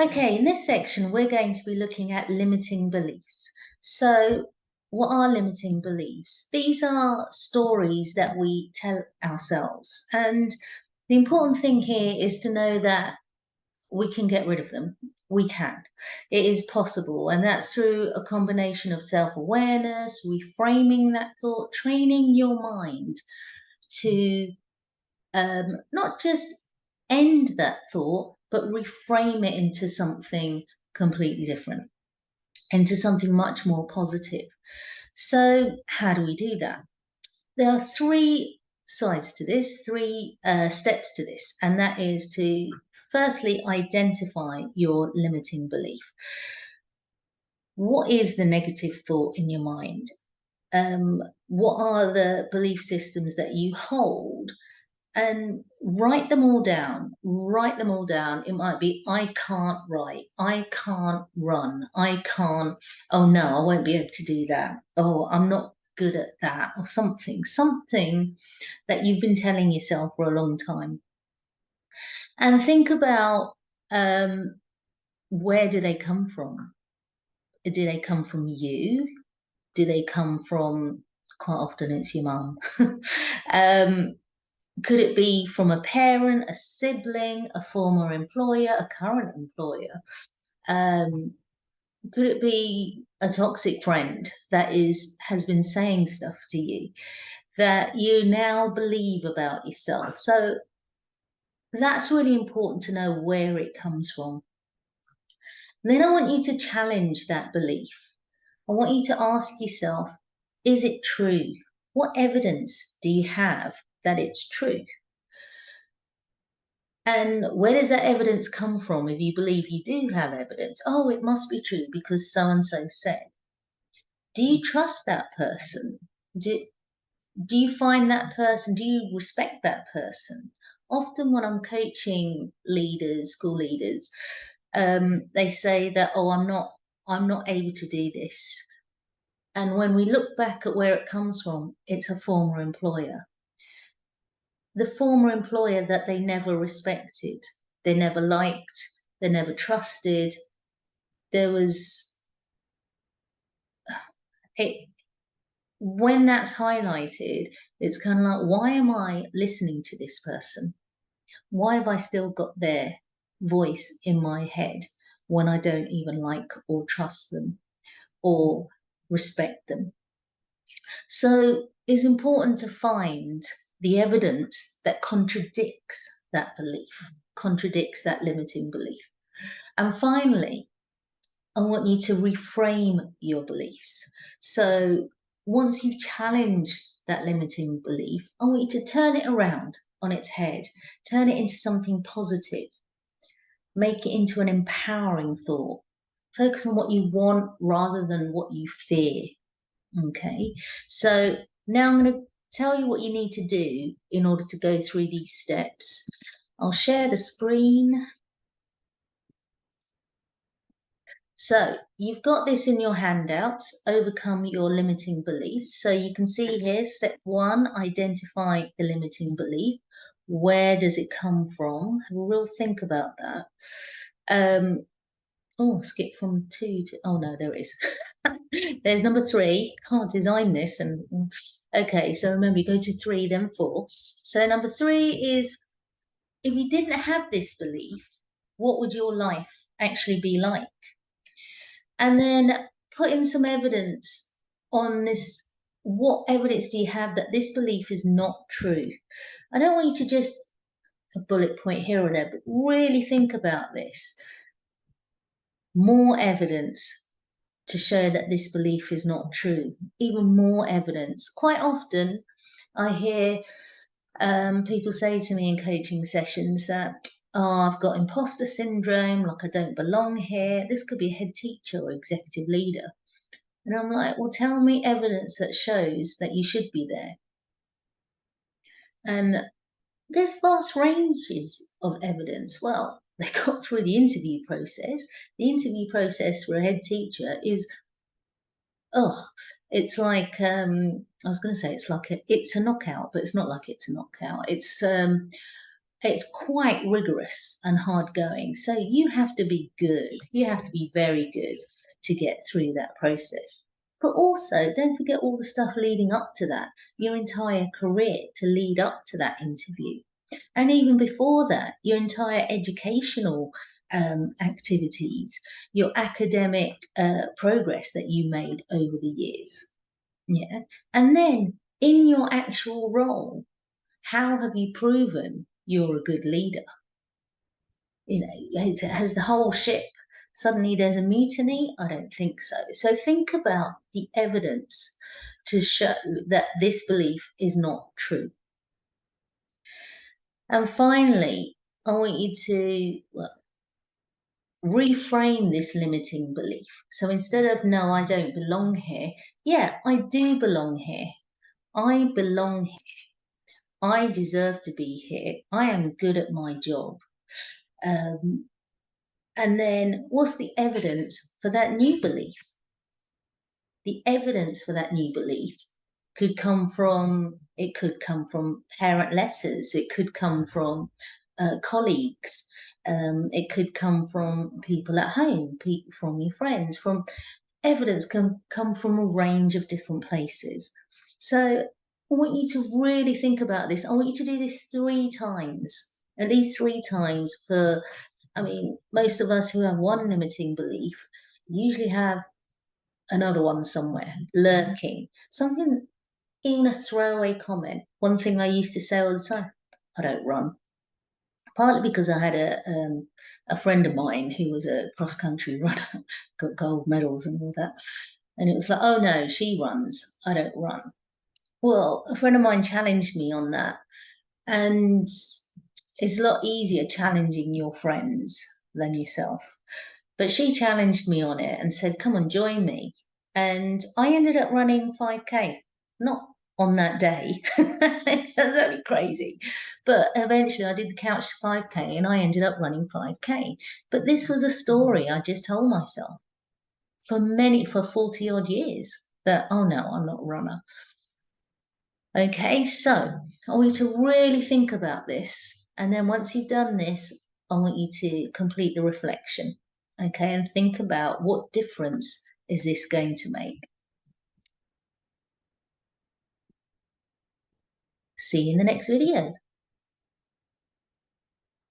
Okay, in this section, we're going to be looking at limiting beliefs. So, what are limiting beliefs? These are stories that we tell ourselves. And the important thing here is to know that we can get rid of them. We can. It is possible. And that's through a combination of self awareness, reframing that thought, training your mind to not just end that thought, but reframe it into something completely different, into something much more positive. So, how do we do that? There are three sides to this, three steps to this, and that is to firstly identify your limiting belief. What is the negative thought in your mind? What are the belief systems that you hold? And write them all down. Write them all down. It might be, I can't write, I can't run, I can't, oh no, I won't be able to do that. Oh, I'm not good at that, or something that you've been telling yourself for a long time. And think about where do they come from? Do they come from you? Do they come from, quite often it's your mum. Could it be from a parent, a sibling, a former employer, a current employer? Um, could it be a toxic friend that has been saying stuff to you that you now believe about yourself? So that's really important to know where it comes from. Then I want you to challenge that belief. I want you to ask yourself, is it true? What evidence do you have that it's true? And where does that evidence come from if you believe you do have evidence? Oh, it must be true because so and so said. Do you trust that person? Do, do you find that person, do you respect that person? Often when I'm coaching leaders, school leaders, they say that, oh, I'm not able to do this. And when we look back at where it comes from, it's a former employer. The former employer that they never respected, they never liked, they never trusted. There was it when that's highlighted, it's kind of like, why am I listening to this person? Why have I still got their voice in my head when I don't even like or trust them or respect them? So it's important to find the evidence that contradicts that belief, contradicts that limiting belief. And finally, I want you to reframe your beliefs. So once you've challenged that limiting belief, I want you to turn it around on its head, turn it into something positive, make it into an empowering thought. Focus on what you want rather than what you fear. Okay, so now I'm going to tell you what you need to do in order to go through these steps. I'll share the screen. So you've got this in your handouts, overcome your limiting beliefs. So you can see here, step one, identify the limiting belief. Where does it come from? Have a real think about that. Skip from two to, oh no, there it is. There's number three. Can't design this. And okay, so remember, you go to three, then four. So number three is, if you didn't have this belief, what would your life actually be like? And then put in some evidence on this. What evidence do you have that this belief is not true? I don't want you to just a bullet point here or there, but really think about this. More evidence to show that this belief is not true. Even more evidence. Quite often, I hear people say to me in coaching sessions that, oh, I've got imposter syndrome, like I don't belong here. This could be a head teacher or executive leader. And I'm like, well, tell me evidence that shows that you should be there. And there's vast ranges of evidence. Well, they got through the interview process. The interview process for a head teacher is, it's like, I was going to say it's a knockout, but it's not like it's a knockout. it's quite rigorous and hard going. So you have to be good. You have to be very good to get through that process. But also, don't forget all the stuff leading up to that, your entire career to lead up to that interview. And even before that, your entire educational activities, your academic progress that you made over the years. Yeah. And then in your actual role, how have you proven you're a good leader? Has the whole ship suddenly there's a mutiny? I don't think so. So think about the evidence to show that this belief is not true. And finally, I want you to reframe this limiting belief. So instead of, no, I don't belong here, yeah, I do belong here. I belong here. I deserve to be here. I am good at my job. Um, and then what's the evidence for that new belief? The evidence for that new belief it could come from parent letters, it could come from colleagues, it could come from people at home, from your friends, from evidence can come from a range of different places. So I want you to really think about this. I want you to do this 3 times, at least 3 times for, I mean, most of us who have one limiting belief usually have another one somewhere lurking. Something, even a throwaway comment. One thing I used to say all the time, I don't run. Partly because I had a friend of mine who was a cross country runner, got gold medals and all that. And it was like, oh no, she runs, I don't run. Well, a friend of mine challenged me on that. And it's a lot easier challenging your friends than yourself. But she challenged me on it and said, come on, join me. And I ended up running 5K, not on that day. It was only crazy. But eventually I did the couch to 5K and I ended up running 5K. But this was a story I just told myself for 40 odd years that, oh no, I'm not a runner. Okay, so I want you to really think about this. And then once you've done this, I want you to complete the reflection. Okay, and think about what difference is this going to make. See you in the next video.